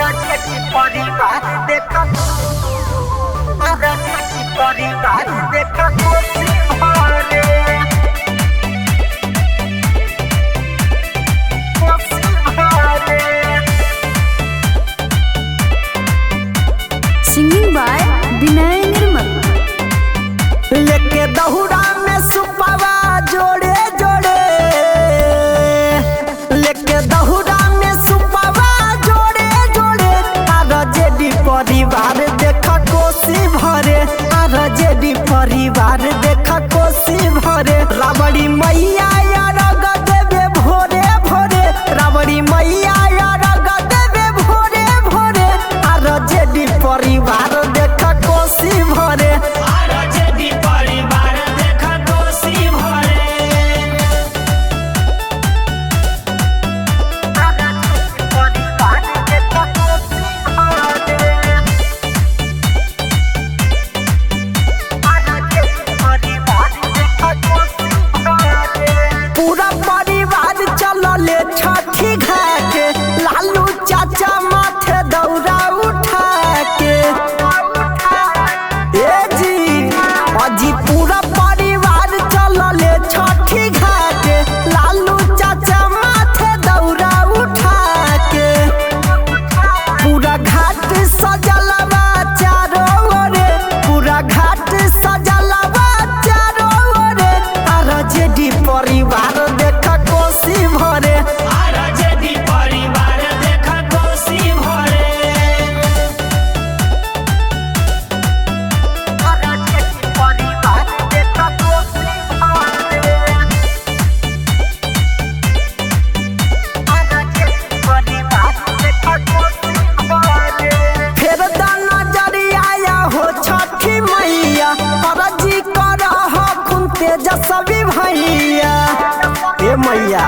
परिवार देखा परिवार देखा खुशी भरे खुशी भरे। सिंगिंग बाय विनय निर्मल। लेके दहुरा में सुपवा जोड़े जोड़े, लेके दहुरा में सुपवा जोड़े जोड़े। आरजेडी परिवार देखा कोसी भरे, आरजेडी परिवार देखा कोसी भरे। राबड़ी मैया रग देवे भोरे भोरे, राबड़ी मैया रग देवे भोरे भोरे। आरजेडी परिवार देखा कोसी भरे, छठी घाट लालू चाचा माथे दौरा उठा के। ए जी अजी पूरा परिवार चलले छठी घाट, लालू चाचा माथे दौरा उठा के। पूरा घाट सजलवा चारों ओरे, पूरा घाट सजलवा चारों ओरे। आरजेडी परिवार देखा कोसी भरे, तेजस्वी भैया ए मैया